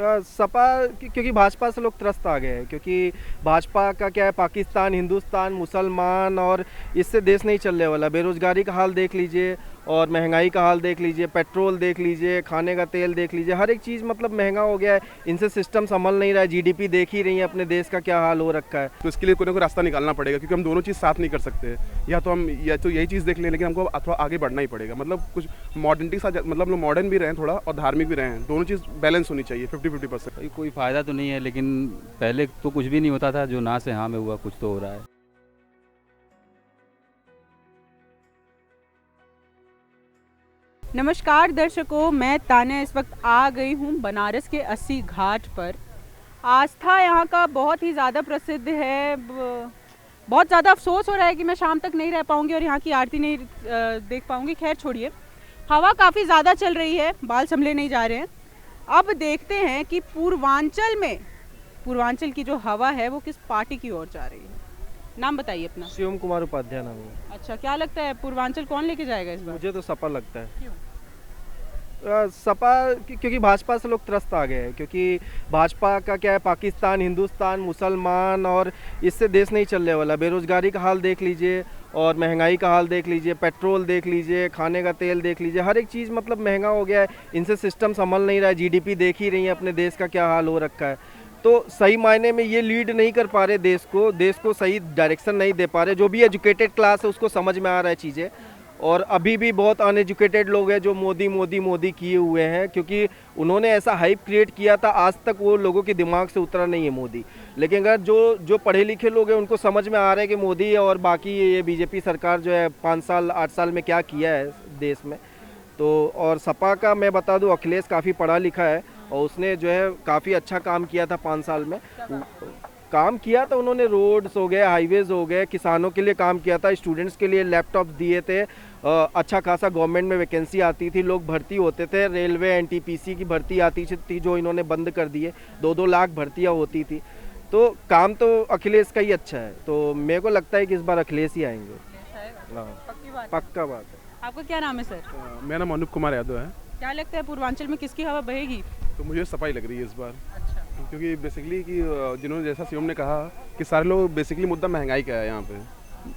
सपा क्योंकि भाजपा से लोग त्रस्त आ गए हैं, क्योंकि भाजपा का क्या है, पाकिस्तान, हिंदुस्तान, मुसलमान, और इससे देश नहीं चलने वाला। बेरोजगारी का हाल देख लीजिए और महंगाई का हाल देख लीजिए, पेट्रोल देख लीजिए, खाने का तेल देख लीजिए, हर एक चीज़ मतलब महंगा हो गया है। इनसे सिस्टम संभल नहीं रहा है। जीडीपी देख ही रही है अपने देश का क्या हाल हो रखा है। तो इसके लिए कोई ना कोई रास्ता निकालना पड़ेगा, क्योंकि हम दोनों चीज़ साथ नहीं कर सकते। या तो यही चीज़ देख लें, लेकिन हमको थोड़ा आगे बढ़ना ही पड़ेगा। मतलब कुछ मॉडर्निटी के साथ, मतलब हम लोग मॉडर्न भी रहें थोड़ा और धार्मिक भी रहें, दोनों चीज़ बैलेंस होनी चाहिए 50-50%। भाई कोई फ़ायदा तो नहीं है, लेकिन पहले तो कुछ भी नहीं होता था, जो ना से हाँ में हुआ, कुछ तो हो रहा है। नमस्कार दर्शकों, मैं तान्या इस वक्त आ गई हूँ बनारस के 80 घाट पर। आस्था यहाँ का बहुत ही ज़्यादा प्रसिद्ध है। बहुत ज़्यादा अफसोस हो रहा है कि मैं शाम तक नहीं रह पाऊँगी और यहाँ की आरती नहीं देख पाऊँगी। खैर छोड़िए, हवा काफ़ी ज़्यादा चल रही है, बाल संभले नहीं जा रहे हैं। अब देखते हैं कि पूर्वांचल की जो हवा है वो किस पार्टी की ओर जा रही है। नाम बताइए अपना। शिवम कुमार उपाध्याय नाम है। अच्छा, क्या लगता है पूर्वांचल कौन लेके जाएगा इस बार? मुझे तो सपा लगता है। क्यों? सपा क्योंकि भाजपा से लोग त्रस्त आ गए हैं, क्योंकि भाजपा का क्या है, पाकिस्तान, हिंदुस्तान, मुसलमान, और इससे देश नहीं चलने वाला। बेरोजगारी का हाल देख लीजिए और महंगाई का हाल देख लीजिए, पेट्रोल देख लीजिए, खाने का तेल देख लीजिए, हर एक चीज़ मतलब महंगा हो गया है। इनसे सिस्टम संभल नहीं रहा है। जीडीपी देख ही रही है अपने देश का क्या हाल हो रखा है। तो सही मायने में ये लीड नहीं कर पा रहे देश को सही डायरेक्शन नहीं दे पा रहे। जो भी एजुकेटेड क्लास है उसको समझ में आ रहा है चीज़ें, और अभी भी बहुत अनएजुकेटेड लोग हैं जो मोदी मोदी मोदी किए हुए हैं, क्योंकि उन्होंने ऐसा हाइप क्रिएट किया था, आज तक वो लोगों के दिमाग से उतरा नहीं है मोदी। लेकिन अगर जो पढ़े लिखे लोग हैं उनको समझ में आ रहा है कि मोदी और बाकी ये बीजेपी सरकार जो है 5 साल 8 साल में क्या किया है देश में। तो और सपा का मैं बता दूं, अखिलेश काफ़ी पढ़ा लिखा है और उसने जो है काफ़ी अच्छा काम किया था 5 साल में। काम किया था उन्होंने, रोड्स हो गए, हाईवेज हो गए, किसानों के लिए काम किया था, स्टूडेंट्स के लिए लैपटॉप दिए थे, अच्छा खासा गवर्नमेंट में वैकेंसी आती थी, लोग भर्ती होते थे, रेलवे एनटीपीसी की भर्ती आती थी जो इन्होंने बंद कर दी है, 2-2 लाख भर्तियाँ होती थी। तो काम तो अखिलेश का ही अच्छा है, तो मेरे को लगता है कि इस बार अखिलेश ही आएंगे। हाँ, पक्का बात है। आपका क्या नाम है सर? मेरा नाम अनूप कुमार यादव है। क्या लगता है पूर्वांचल में किसकी हवा बहेगी? तो मुझे सफाई लग रही है इस बार। अच्छा। क्योंकि बेसिकली कि जिन्होंने, जैसा शिवम ने कहा कि सारे लोग, बेसिकली मुद्दा महंगाई का है। यहाँ पे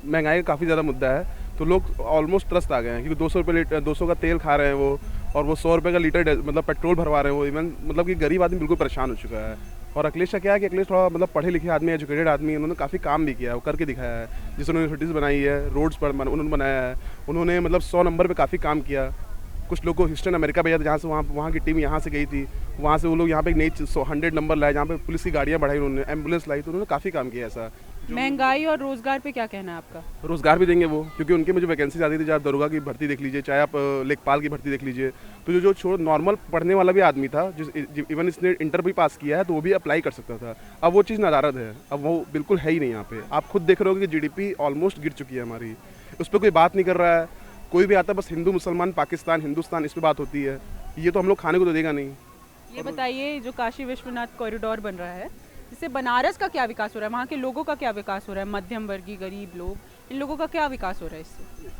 महंगाई का काफ़ी ज़्यादा मुद्दा है, तो लोग ऑलमोस्ट त्रस्त आ गए हैं, क्योंकि 200 रुपये लीटर 200 का तेल खा रहे हैं वो, और वो 100 रुपये का लीटर मतलब पेट्रोल भरवा रहे हैं वो। इवन मतलब कि गरीब आदमी बिल्कुल परेशान हो चुका है। और अखिलेश का क्या है कि अखिलेश थोड़ा मतलब पढ़े लिखे आदमी, एजुकेटेड आदमी, उन्होंने काफ़ी काम भी किया है, वो करके दिखाया है। जिस उन्होंने यूनिवर्सिटीज़ बनाई है, रोड्स पर उन्होंने बनाया है, उन्होंने मतलब 100 नंबर पे काफ़ी काम किया। कुछ लोग को ह्यूस्टन अमेरिका भेजा था, जहाँ से वहाँ की टीम यहाँ से गई थी, वहाँ से वो लोग यहाँ पे एक नई 100 नंबर लाए, जहाँ पे पुलिस की गाड़ियाँ बढ़ाई उन्होंने, एम्बुलेंस लाई, तो उन्होंने काफ़ी काम किया ऐसा। महंगाई और रोजगार पे क्या कहना है आपका? रोजगार भी देंगे वो, क्योंकि उनके में जो वैकेंसी आती थी, चाहे दरोगा की भर्ती देख लीजिए, चाहे आप लेखपाल की भर्ती देख लीजिए, तो जो छोड़ नॉर्मल पढ़ने वाला भी आदमी था, जिस इवन इसने इंटर भी पास किया है, तो वो भी अप्लाई कर सकता था। अब वो चीज़ नदारद है, अब वो बिल्कुल है ही नहीं यहाँ पे। आप खुद देख रहे हो कि जीडीपी ऑलमोस्ट गिर चुकी है हमारी, उस पर कोई बात नहीं कर रहा है। कोई भी आता बस हिंदू मुसलमान, पाकिस्तान, हिंदुस्तान, इस पर बात होती है। ये तो हम लोग खाने को तो देगा नहीं। ये बताइए, जो काशी विश्वनाथ कॉरिडोर बन रहा है, इससे बनारस का क्या विकास हो रहा है? वहाँ के लोगों का क्या विकास हो रहा है? मध्यम वर्गीय गरीब लोग, इन लोगों का क्या विकास हो रहा है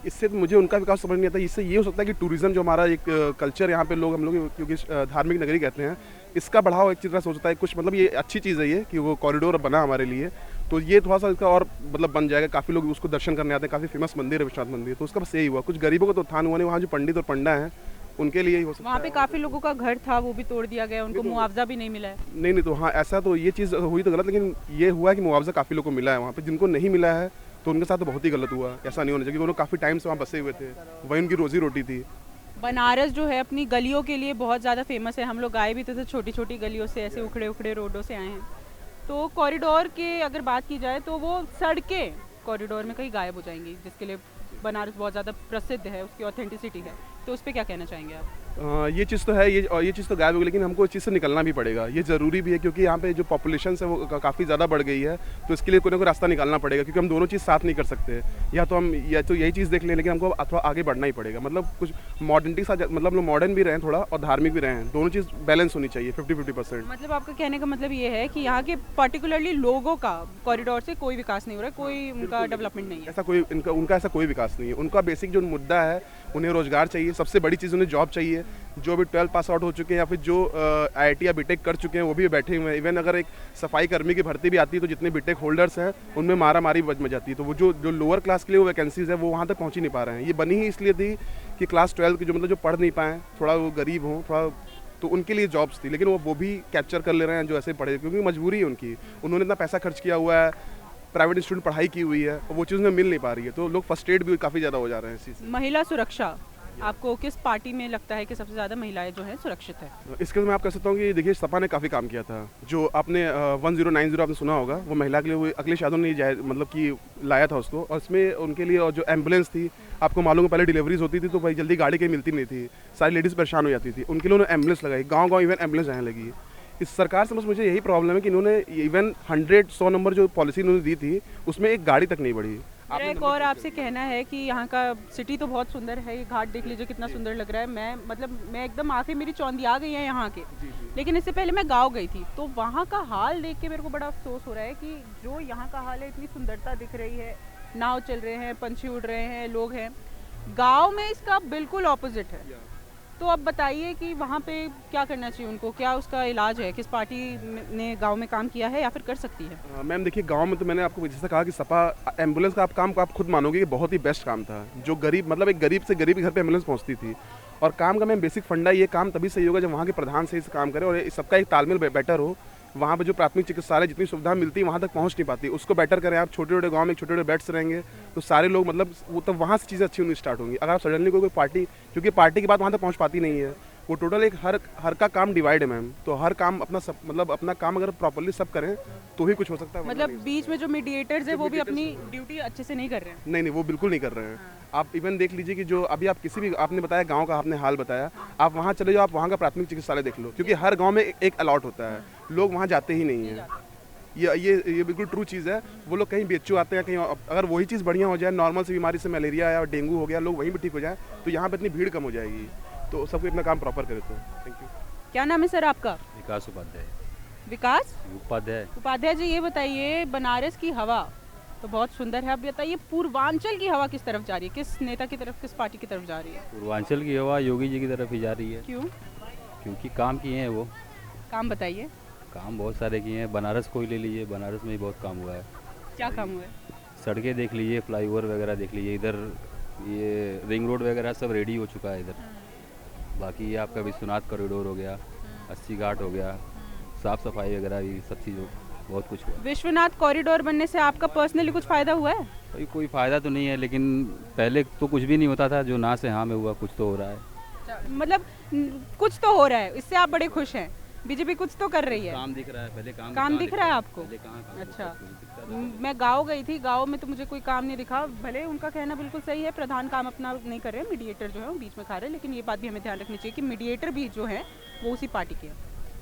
इससे? तो मुझे उनका विकास समझ नहीं आता। इससे ये हो सकता है कि टूरिज्म, जो हमारा एक कल्चर यहाँ पे लोग, हम लोग क्योंकि धार्मिक नगरी कहते हैं, इसका बढ़ाव एक तरह सोचता है कुछ। मतलब ये अच्छी चीज़ है ये कि वो कॉरिडोर बना हमारे लिए, तो ये थोड़ा सा इसका और मतलब बन जाएगा। काफ़ी लोग उसको दर्शन करने आते हैं, काफ़ी फेमस मंदिर है विश्वनाथ मंदिर, तो उसका बस यही हुआ। कुछ गरीबों का तो उत्थान हुआ नहीं, वहाँ जो पंडित और पंडा हैं उनके लिए ही हो सकता है। वहाँ पे काफी लोगों का घर था, वो भी तोड़ दिया गया, उनको मुआवजा भी नहीं मिला है। नहीं, तो हाँ, ऐसा तो ये चीज़ हुई तो गलत, लेकिन ये हुआ है कि मुआवजा काफ़ी लोगों को मिला है। वहाँ पे जिनको नहीं मिला है तो उनके साथ तो बहुत ही गलत हुआ। ऐसा नहीं होना चाहिए, क्योंकि वो काफ़ी टाइम से वहाँ बसे हुए थे, वही उनकी रोजी रोटी थी। बनारस जो है अपनी गलियों के लिए बहुत ज़्यादा फेमस है। हम लोग आए भी थे छोटी छोटी गलियों से, ऐसे उखड़े उखड़े रोडों से आए हैं। तो कॉरिडोर के अगर बात की जाए तो वो सड़कें कॉरिडोर में कहीं गायब हो जाएंगी, जिसके लिए बनारस बहुत ज़्यादा प्रसिद्ध है, उसकी ऑथेंटिसिटी है। तो उस पर क्या कहना चाहेंगे आप? ये चीज़ तो है, ये चीज़ तो गायब होगी, लेकिन हमको इस चीज़ से निकलना भी पड़ेगा। ये ज़रूरी भी है, क्योंकि यहाँ पे जो पॉपुलेशन है वो काफ़ी ज़्यादा बढ़ गई है, तो इसके लिए कोई ना कोई रास्ता निकालना पड़ेगा, क्योंकि हम दोनों चीज़ साथ नहीं कर सकते। या तो यही चीज़ देख लें, लेकिन हमको थोड़ा आगे बढ़ना ही पड़ेगा। मतलब कुछ मॉडर्निटी के साथ, मतलब हम लोग मॉडर्न भी रहें थोड़ा और धार्मिक भी रहें, दोनों चीज़ बैलेंस होनी चाहिए 50-50%। मतलब आपका कहने का मतलब ये है कि यहाँ के पर्टिकुलरली लोगों का कॉरिडोर से कोई विकास नहीं हो रहा है, कोई उनका डेवलपमेंट नहीं है? ऐसा कोई उनका ऐसा कोई विकास नहीं है। उनका बेसिक जो मुद्दा है, उन्हें रोजगार चाहिए, सबसे बड़ी चीज़ उन्हें जॉब चाहिए। जो भी 12 पास आउट हो चुके हैं या फिर जो IIT या बीटेक कर चुके हैं वो भी बैठे हुए हैं। इवन अगर एक सफाई कर्मी की भर्ती भी आती है तो जितने बीटेक होल्डर्स हैं उनमें मारा मारी मच जाती है। तो वो जो लोअर क्लास के लिए वो वैकेंसीज है वो वहाँ तक पहुँच ही नहीं पा रहे हैं। ये बनी ही इसलिए थी कि क्लास 12 के जो मतलब जो पढ़ नहीं पाएँ, थोड़ा वो गरीब हों, थोड़ा तो उनके लिए जॉब्स थी, लेकिन वो भी कैप्चर कर ले रहे हैं जो ऐसे पढ़े, क्योंकि मजबूरी है उनकी। उन्होंने इतना पैसा खर्च किया हुआ है, प्राइवेट इंस्टीट्यूट पढ़ाई की हुई है, और वो चीज़ उन्हें मिल नहीं पा रही है, तो लोग फ्रस्ट्रेट भी काफ़ी ज़्यादा हो जा रहे हैं इस चीज़ से। महिला सुरक्षा, आपको किस पार्टी में लगता है कि सबसे ज़्यादा महिलाएं जो हैं सुरक्षित है? इसके मैं आप कह सकता हूँ कि देखिए सपा ने काफ़ी काम किया था। जो आपने 1090 आपने सुना होगा, वो महिला के लिए वो अखिलेश यादव ने मतलब कि लाया था उसको, और इसमें उनके लिए और जो एम्बुलेंस थी, आपको मालूम है पहले डिलीवरीज होती थी तो भाई जल्दी गाड़ी कहीं मिलती नहीं थी, सारी लेडीज़ परेशान हो जाती थी, उनके लिए उन्होंने एम्बुलेंस लगाई, गाँव इवन एम्बुलेंस आने लगी। इस सरकार से बस मुझे यही प्रॉब्लम है कि इन्होंने इवन 100 नंबर जो पॉलिसी इन्होंने दी थी उसमें एक गाड़ी तक नहीं बढ़ी। मेरा एक और आपसे कहना है कि यहाँ का सिटी तो बहुत सुंदर है, ये घाट देख लीजिए कितना सुंदर लग रहा है। मैं एकदम आंखें मेरी चौंधी आ गई है यहाँ के। लेकिन इससे पहले मैं गांव गई थी तो वहाँ का हाल देख के मेरे को बड़ा अफसोस हो रहा है कि जो यहाँ का हाल है, इतनी सुंदरता दिख रही है, नाव चल रहे हैं, पंछी उड़ रहे हैं, लोग हैं। गाँव में इसका बिल्कुल ऑपोजिट है। तो अब बताइए कि वहाँ पे क्या करना चाहिए उनको, क्या उसका इलाज है? किस पार्टी ने गांव में काम किया है या फिर कर सकती है? मैम देखिए, गांव में तो मैंने आपको जैसे कहा कि सपा एम्बुलेंस का आप खुद मानोगे कि बहुत ही बेस्ट काम था। जो गरीब मतलब एक गरीब से गरीब के घर पे एम्बुलेंस पहुंचती थी। और काम का मैम बेसिक फंडा, ये काम तभी सही होगा जब वहाँ के प्रधान सही से काम करे और सबका एक तालमेल बेटर हो। वहाँ पे जो प्राथमिक चिकित्सालय जितनी सुविधा मिलती है वहाँ तक पहुँच नहीं पाती, उसको बेटर करें आप। छोटे छोटे गांव में छोटे छोटे बेड्स रहेंगे तो सारे लोग मतलब वो तब वहाँ से चीज़ें अच्छी होनी स्टार्ट होंगी। अगर आप सडनली कोई पार्टी, क्योंकि पार्टी की बात वहाँ तक पहुँच पाती नहीं है, वो टोटल एक हर का काम डिवाइड है मैम। तो हर काम अपना काम अगर प्रॉपर्ली सब करें तो ही कुछ हो सकता है। मतलब बीच में जो मीडिएटर्स है वो भी अपनी ड्यूटी अच्छे से नहीं कर रहे हैं। नहीं, वो बिल्कुल नहीं कर रहे हैं। आप इवन देख लीजिए कि जो अभी आप किसी भी, आपने बताया गांव का, आपने हाल बताया, आप वहाँ चले जाओ, आप वहाँ का प्राथमिक चिकित्सालय देख लो, क्योंकि हर गांव में एक अलॉट होता है, लोग वहाँ जाते ही नहीं हैं। ये बिल्कुल ट्रू चीज़ है। वो लोग कहीं BHU आते हैं, कहीं अगर वही चीज़ बढ़िया हो जाए, नॉर्मल सी बीमारी से मलेरिया या डेंगू हो गया, लोग वहीं पर ठीक हो जाए तो यहाँ पर इतनी भीड़ कम हो जाएगी। तो सबको अपना काम प्रॉपर करे तो थैंक यू। क्या नाम है सर आपका? विकास उपाध्याय। विकास उपाध्याय जी, ये बताइए बनारस की हवा तो बहुत सुंदर है, अब बताइए पूर्वांचल की हवा किस तरफ जा रही है? किस नेता की तरफ, किस पार्टी की तरफ जा रही है? पूर्वांचल की हवा योगी जी की तरफ ही जा रही है। क्यों? क्योंकि काम किए हैं वो। काम बताइए। काम बहुत सारे किए हैं। बनारस को ही ले लीजिए, बनारस में ही बहुत काम हुआ है। क्या काम हुआ है? सड़कें देख लीजिए, फ्लाईओवर वगैरह देख लीजिए, इधर ये रिंग रोड वगैरह सब रेडी हो चुका है इधर। बाकी ये आपका विश्वनाथ कॉरिडोर हो गया, 80 घाट हो गया, साफ़ सफाई वगैरह, ये सब चीज़ों बहुत कुछ हुआ। विश्वनाथ कॉरिडोर बनने से आपका पर्सनली कुछ फ़ायदा हुआ है? भाई कोई फ़ायदा तो नहीं है, लेकिन पहले तो कुछ भी नहीं होता था, जो ना से हाँ में हुआ, कुछ तो हो रहा है। मतलब कुछ तो हो रहा है, इससे आप बड़े खुश हैं? बीजेपी कुछ तो कर रही है। काम दिख रहा है, पहले काम दिख रहा है आपको? अच्छा, मैं गांव गई थी, गांव में तो मुझे कोई काम नहीं दिखा। भले उनका कहना बिल्कुल सही है, प्रधान काम अपना नहीं कर रहे हैं, मीडिएटर जो है वो बीच में खा रहे हैं, लेकिन ये बात भी हमें ध्यान रखनी चाहिए कि मीडिएटर भी जो है वो उसी पार्टी के हैं।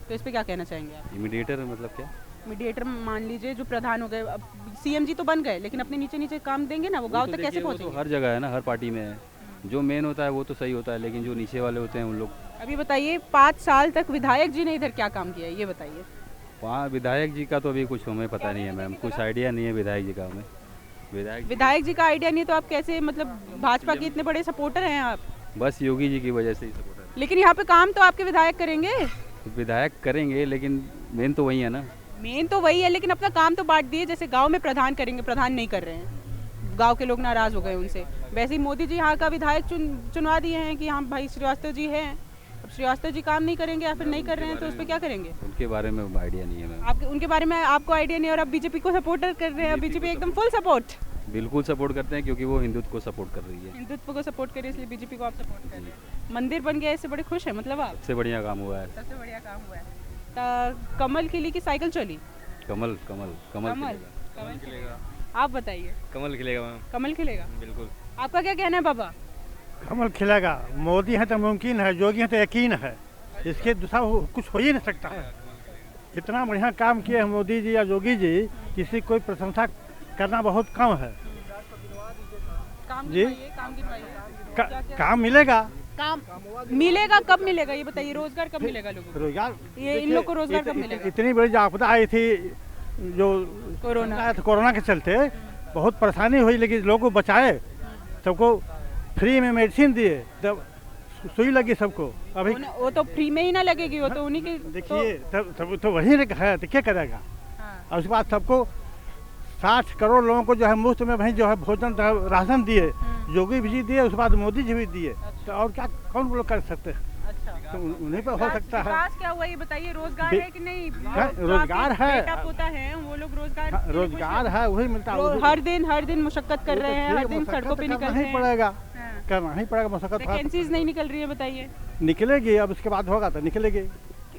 तो इस पर क्या कहना चाहेंगे आप? मीडिएटर मतलब क्या? मीडिएटर मान लीजिए जो प्रधान हो गए, अब CM जी तो बन गए, लेकिन अपने नीचे नीचे काम देंगे ना, वो गाँव तक कैसे पहुँचेंगे? तो हर जगह है ना, हर पार्टी में है। जो मेन होता है वो तो सही होता है, लेकिन जो नीचे वाले होते हैं उन लोग। अभी बताइए 5 साल तक विधायक जी ने इधर क्या काम किया है, ये बताइए। वहाँ विधायक जी का तो अभी कुछ हमें पता नहीं है मैम, कुछ आइडिया नहीं है विधायक जी का हमें। विधायक जी का आइडिया नहीं तो आप कैसे, मतलब भाजपा के इतने बड़े सपोर्टर हैं आप? बस योगी जी की वजह से ही सपोर्टर। लेकिन यहाँ पे काम तो आपके विधायक करेंगे। विधायक करेंगे, लेकिन मेन तो वही है ना। मेन तो वही है, लेकिन अपना काम तो बांट दिए। जैसे गांव में प्रधान करेंगे, प्रधान नहीं कर रहे हैं, गांव के लोग नाराज हो गए उनसे। वैसे ही मोदी जी यहाँ का विधायक चुनवा दिए हैं कि हाँ भाई श्रीवास्तव जी हैं। अब श्रीवास्तव जी काम नहीं करेंगे या फिर नहीं कर रहे हैं तो उस पर क्या करेंगे? उनके बारे में आइडिया नहीं है मैम। आपके उनके बारे में आपको आइडिया नहीं है और आप बीजेपी को सपोर्टर कर रहे हैं। बीजेपी एकदम फुल सपोर्ट, बिल्कुल सपोर्ट करते हैं, क्योंकि वो हिंदुत्व को सपोर्ट कर रही है। हिंदुत्व को सपोर्ट कर रही है, इसलिए बीजेपी को आप सपोर्ट कर रहे हैं। मंदिर बन गया, इससे बड़े खुश है मतलब आप? सबसे बढ़िया काम हुआ है। सबसे बढ़िया काम हुआ है। कमल खिली की साइकिल चली? कमल कमल कमल खिलेगा। आप बताइए। कमल खिलेगा मैम। कमल खिलेगा, बिल्कुल। आपका क्या कहना है बाबा? कमल खिलेगा। मोदी है तो मुमकिन है, योगी है तो यकीन है, इसके दूसरा कुछ हो ही नहीं सकता है। इतना बढ़िया काम किए हैं मोदी जी या योगी जी, किसी कोई प्रशंसा करना बहुत कम है। काम जी? काम काम मिलेगा। काम मिलेगा, कब मिलेगा ये बताइए? रोजगार कब मिलेगा लोगों को? रोजगार, ये इन लोग को रोजगार कब मिलेगा? इतनी बड़ी आपदा आई थी जो कोरोना के चलते बहुत परेशानी हुई, लेकिन लोगों को बचाए, सबको फ्री में मेडिसिन दिए, तब सुई लगी सबको अभी। वो तो फ्री में ही ना लगेगी, वो तो उन्हीं के देखिए तब तो वही है तो क्या करेगा। और उसके बाद सबको 60 करोड़ लोगों को जो है मुफ्त में भाई जो है भोजन राशन दिए, योगी जी दिए, उसके बाद मोदी जी भी दिए। तो और क्या कौन लोग कर सकते हैं। अच्छा, तो उन्हीं पर हो सकता है। विकास क्या हुआ ये बताइए, रोजगार है कि नहीं? रोजगार है, बेटा पोता है वो लोग रोजगार रोजगार है वही मिलता है। हर दिन मुशक्कत कर रहे हैं, हर दिन सड़कों पे निकल रहे हैं। पड़ेगा करना ही पड़ेगा मुशक्कत। वैकेंसीज नहीं निकल रही है बताइए। निकलेगी, अब उसके बाद होगा तो निकलेगी।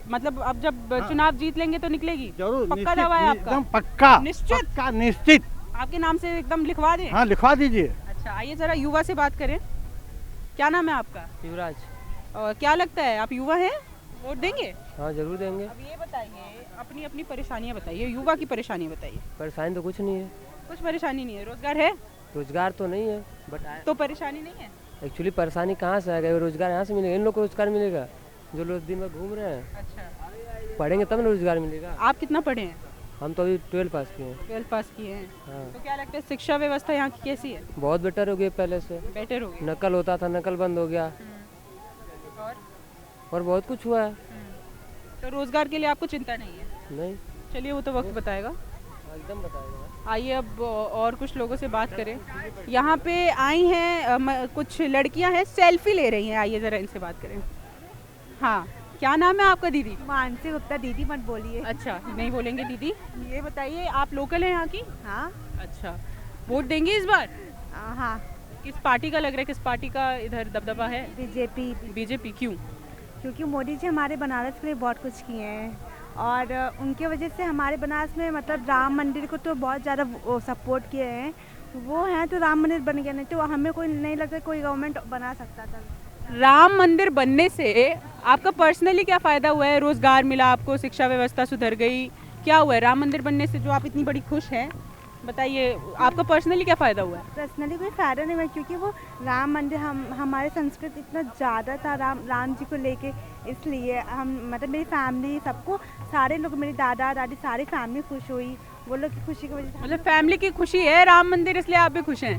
मतलब अब जब चुनाव जीत लेंगे तो निकलेगी? जरूर, पक्का दावा है आपका? एकदम पक्का, निश्चित, पक्का निश्चित। आपके नाम से एकदम लिखवा दें? हाँ लिखवा दीजिए। अच्छा, आइए जरा युवा से बात करें। क्या नाम है आपका? युवराज। और क्या लगता है आप युवा हैं, वोट देंगे? हाँ जरूर देंगे। अब ये बताइए, अपनी अपनी परेशानियां बताइए, युवा की परेशानी बताइए। परेशानी तो कुछ नहीं है। कुछ परेशानी नहीं है? रोजगार है? रोजगार तो नहीं है, बट तो परेशानी नहीं है? एक्चुअली परेशानी कहाँ से आएगा, रोजगार यहाँ से मिलेगा। इन लोग को रोजगार मिलेगा जो लोग दिन भर घूम रहे हैं। अच्छा, पढ़ेंगे तब ना रोजगार मिलेगा। आप कितना पढ़े हैं? हम तो अभी 12 पास किए हैं। 12 पास किए हैं। हाँ। तो क्या लगता है शिक्षा व्यवस्था यहाँ की कैसी है? बहुत बेटर हो गई पहले से। बेटर हो गई? नकल होता था, नकल बंद हो गया। और बहुत कुछ हुआ है। तो रोजगार के लिए आपको चिंता नहीं है? नहीं, चलिए वो तो वक्त बताएगा। एकदम बताएगा। आइए अब और कुछ लोगों से बात करें। यहाँ पे आई हैं कुछ लड़कियाँ हैं, सेल्फी ले रही हैं। आइए ज़रा इनसे बात करें। हाँ, क्या नाम है आपका दीदी? मानसी गुप्ता। दीदी मत बोलिए। अच्छा, नहीं बोलेंगे दीदी। ये बताइए, आप लोकल हैं यहाँ की? हाँ। अच्छा, वोट देंगे इस बार? हाँ। किस पार्टी का लग रहा है, किस पार्टी का इधर दबदबा है? बीजेपी। बीजेपी क्यों? क्योंकि मोदी जी हमारे बनारस के लिए बहुत कुछ किए हैं और उनके वजह से हमारे बनारस में मतलब राम मंदिर को तो बहुत ज़्यादा सपोर्ट किए हैं। वो हैं तो राम मंदिर बन गया, नहीं तो हमें कोई नहीं लगता कोई गवर्नमेंट बना सकता था। राम मंदिर बनने से आपका पर्सनली क्या फ़ायदा हुआ है? रोज़गार मिला आपको, शिक्षा व्यवस्था सुधर गई, क्या हुआ है राम मंदिर बनने से जो आप इतनी बड़ी खुश हैं? बताइए, आपका पर्सनली क्या फ़ायदा हुआ है? पर्सनली कोई फ़ायदा नहीं हुआ क्योंकि वो राम मंदिर हमारे संस्कृत इतना ज़्यादा था राम जी को लेके, इसलिए हम मतलब मेरी फैमिली सबको, सारे लोग, मेरे दादा दादी सारी फैमिली खुश हुई। वो लोग की खुशी की वजह से मतलब फैमिली की खुशी है राम मंदिर, इसलिए आप भी खुश हैं।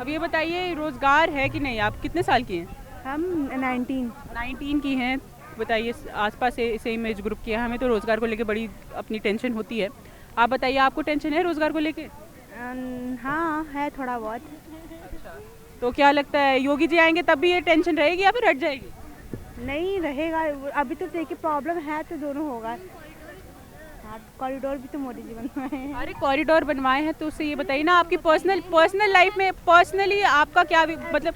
अब ये बताइए, रोज़गार है कि नहीं? आप कितने साल की हैं? हम 19 की हैं। बताइए, आसपास से सेम एज ग्रुप की है। हमें तो रोज़गार को लेके बड़ी अपनी टेंशन होती है। आप बताइए, आपको टेंशन है रोज़गार को लेके? हाँ है थोड़ा बहुत। तो क्या लगता है योगी जी आएंगे तब भी ये टेंशन रहेगी या फिर हट जाएगी? नहीं रहेगा, अभी तो देखिए प्रॉब्लम है तो दोनों होगा। हाँ, कॉरिडोर भी तो मोदी जी बनवाए हैं। अरे कॉरिडोर बनवाए हैं तो उससे ये बताइए ना, आपकी पर्सनल लाइफ में पर्सनली आपका क्या मतलब?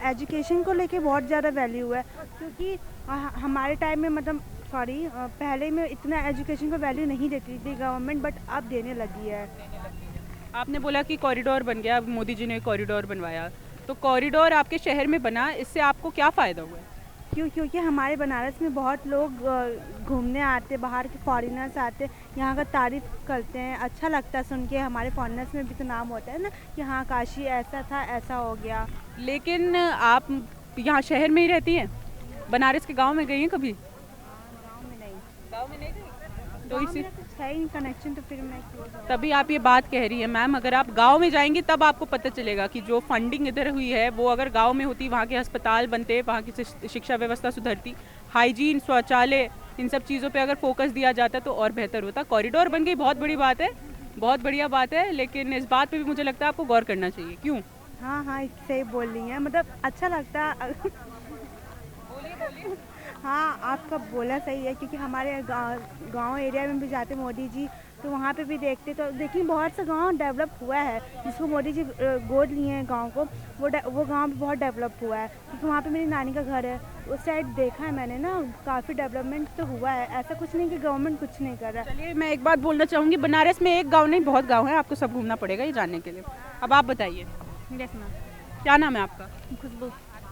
एजुकेशन को लेके बहुत ज़्यादा वैल्यू है क्योंकि हमारे टाइम में मतलब पहले में इतना एजुकेशन को वैल्यू नहीं देती थी गवर्नमेंट, बट अब देने लगी है। आपने बोला कि कॉरिडोर बन गया, मोदी जी ने कॉरिडोर बनवाया, तो कॉरिडोर आपके शहर में बना, इससे आपको क्या फ़ायदा हुआ? क्योंकि हमारे बनारस में बहुत लोग घूमने आते, बाहर के फॉरेनर्स आते, यहाँ का तारीफ़ करते हैं, अच्छा लगता है सुन के। हमारे फॉरेनर्स में भी तो नाम होता है ना कि हाँ काशी ऐसा था, ऐसा हो गया। लेकिन आप यहाँ शहर में ही रहती हैं, बनारस के गांव में गई हैं कभी? गांव में नहीं गई? तो इसी है ही कनेक्शन, तो फिर मैं क्यों जाऊँ? तभी आप ये बात कह रही है मैम। अगर आप गांव में जाएंगी तब आपको पता चलेगा कि जो फंडिंग इधर हुई है वो अगर गांव में होती, वहाँ के अस्पताल बनते, वहाँ की शिक्षा व्यवस्था सुधरती, हाइजीन, शौचालय, इन सब चीज़ों पे अगर फोकस दिया जाता तो और बेहतर होता। कॉरिडोर बन गई, बहुत बड़ी बात है, बहुत बढ़िया बात है, लेकिन इस बात पे भी मुझे लगता है आपको गौर करना चाहिए। क्यों? हाँ सही बोल रही हैं, मतलब अच्छा लगता हाँ आपका बोला सही है क्योंकि हमारे गांव एरिया में भी जाते मोदी जी, तो वहाँ पे भी देखते, तो देखिए बहुत सा गांव डेवलप हुआ है जिसको मोदी जी गोद लिए हैं गांव को, वो गांव भी बहुत डेवलप हुआ है क्योंकि वहाँ पे मेरी नानी का घर है, उस साइड देखा है मैंने ना, काफ़ी डेवलपमेंट तो हुआ है। ऐसा कुछ नहीं कि गवर्नमेंट कुछ नहीं कर रहा है। चलिए, मैं एक बात बोलना चाहूँगी, बनारस में एक गाँव नहीं बहुत गाँव है, आपको सब घूमना पड़ेगा ये जानने के लिए। अब आप बताइए, क्या नाम है आपका?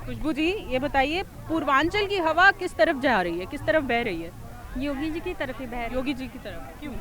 खुशबू जी, ये बताइए, पूर्वांचल की हवा किस तरफ जा रही है, किस तरफ बह रही है? योगी जी की तरफ ही बह रही है। योगी जी की तरफ। क्यों?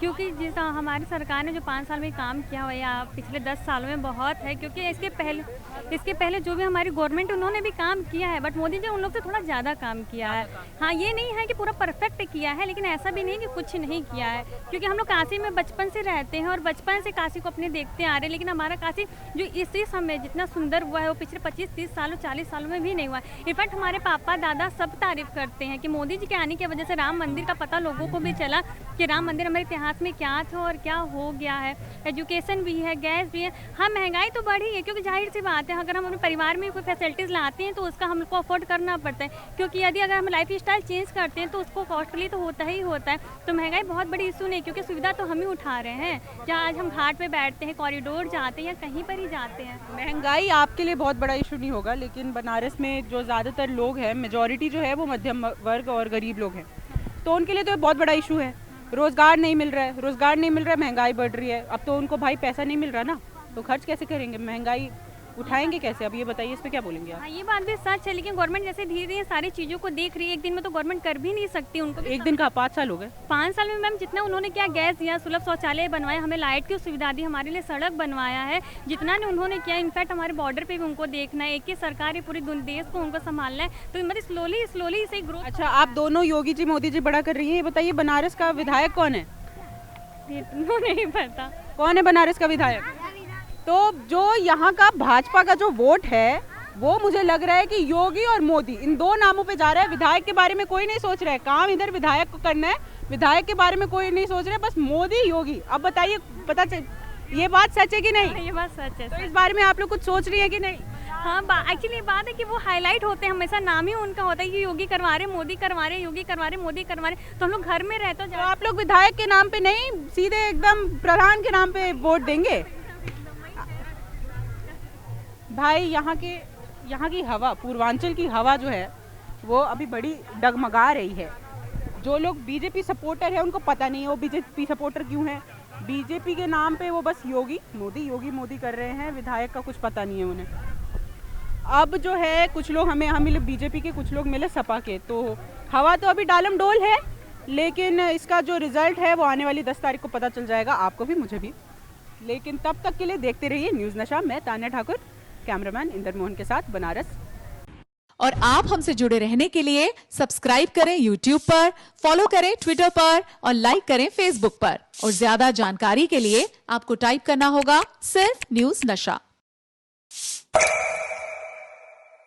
क्योंकि जिस हमारी सरकार ने जो 5 साल में काम किया हुआ या पिछले 10 सालों में बहुत है, क्योंकि इसके पहले जो भी हमारी गवर्नमेंट उन्होंने भी काम किया है, बट मोदी जी उन लोग से थोड़ा ज़्यादा काम किया है। हाँ, ये नहीं है कि पूरा परफेक्ट किया है, लेकिन ऐसा भी नहीं कि कुछ नहीं किया है, क्योंकि हम लोग काशी में बचपन से रहते हैं और बचपन से काशी को अपने देखते आ रहे हैं। लेकिन हमारा काशी जो इसी समय जितना सुंदर हुआ है वो पिछले 25-30 सालों 40 सालों में भी नहीं हुआ। इनफैक्ट हमारे पापा दादा सब तारीफ करते हैं कि मोदी जी के आने की वजह से राम मंदिर का पता लोगों को भी चला कि राम मंदिर हमारे इतिहास में क्या था और क्या हो गया है। एजुकेशन भी है, गैस भी है। हाँ, महंगाई तो बढ़ी है, क्योंकि जाहिर सी बात है अगर हम अपने परिवार में कोई फैसिलिटीज़ लाते हैं तो उसका हमको अफोर्ड करना पड़ता है, क्योंकि यदि अगर हम लाइफ स्टाइल चेंज करते हैं तो उसको कॉस्टली तो होता ही होता है। तो महंगाई बहुत बड़ी इशू नहीं, क्योंकि सुविधा तो हम ही उठा रहे हैं। जहाँ आज हम घाट पे बैठते हैं, कॉरिडोर जाते हैं या कहीं पर ही जाते हैं। महंगाई आपके लिए बहुत बड़ा इशू नहीं होगा, लेकिन बनारस में जो ज़्यादातर लोग हैं, मेजॉरिटी जो है वो मध्यम वर्ग और गरीब लोग हैं, तो उनके लिए तो बहुत बड़ा इशू है। रोज़गार नहीं मिल रहा है, महंगाई बढ़ रही है। अब तो उनको भाई पैसा नहीं मिल रहा ना, तो खर्च कैसे करेंगे, महंगाई उठाएंगे कैसे? अब ये बताइए, इस पे क्या बोलेंगे आप? हाँ, ये बात भी सच है, लेकिन गवर्नमेंट जैसे धीरे धीरे सारी चीज़ों को देख रही है, एक दिन में तो गवर्नमेंट कर भी नहीं सकती। उनको एक दिन का 5 साल हो गए। 5 साल में मैम जितना उन्होंने क्या गैस दिया, सुलभ शौचालय बनवाया, हमें लाइट की सुविधा दी, हमारे लिए सड़क बनवाया है, जितना ने उन्होंने किया। इनफैक्ट हमारे बॉर्डर पे भी उनको देखना है, एक ही सरकार है, पूरी देश को उनको संभालना है, तो मतलब स्लोली इसे ग्रोथ। अच्छा, आप दोनों योगी जी मोदी जी बड़ा कर रही है, ये बताइए बनारस का विधायक कौन है? नहीं पता कौन है बनारस का विधायक? तो जो यहाँ का भाजपा का जो वोट है वो मुझे लग रहा है कि योगी और मोदी इन दो नामों पे जा रहा है। विधायक के बारे में कोई नहीं सोच रहा है, काम इधर विधायक को करना है, विधायक के बारे में कोई नहीं सोच रहा है, बस मोदी योगी। अब बताइए, ये बात सच है कि नहीं? ये बात सच है। तो इस बारे में आप लोग कुछ सोच रही है कि नहीं? हाँ, एक्चुअली बात है कि वो हाईलाइट होते हैं, हमेशा नाम ही उनका होता है कि योगी करवा रहे, मोदी करवा रहे, योगी करवा रहे, मोदी करवा रहे। तो हम लोग घर में रहते तो आप लोग विधायक के नाम पे नहीं, सीधे एकदम प्रधान के नाम पे वोट देंगे? भाई यहाँ की हवा, पूर्वांचल की हवा जो है वो अभी बड़ी डगमगा रही है। जो लोग बीजेपी सपोर्टर है उनको पता नहीं है वो बीजेपी सपोर्टर क्यों है। बीजेपी के नाम पे वो बस योगी मोदी कर रहे हैं, विधायक का कुछ पता नहीं है उन्हें। अब जो है कुछ लोग हम मिले बीजेपी के, कुछ लोग मिले सपा के, तो हवा तो अभी डालम डोल है, लेकिन इसका जो रिजल्ट है वो आने वाली 10 तारीख को पता चल जाएगा, आपको भी मुझे भी। लेकिन तब तक के लिए देखते रहिए न्यूज़ नशा। मैं तान्या ठाकुर, कैमरामैन इंदर मोहन के साथ, बनारस। और आप हमसे जुड़े रहने के लिए सब्सक्राइब करें YouTube पर, फॉलो करें Twitter पर और लाइक करें Facebook पर। और ज्यादा जानकारी के लिए आपको टाइप करना होगा सिर्फ न्यूज़ नशा।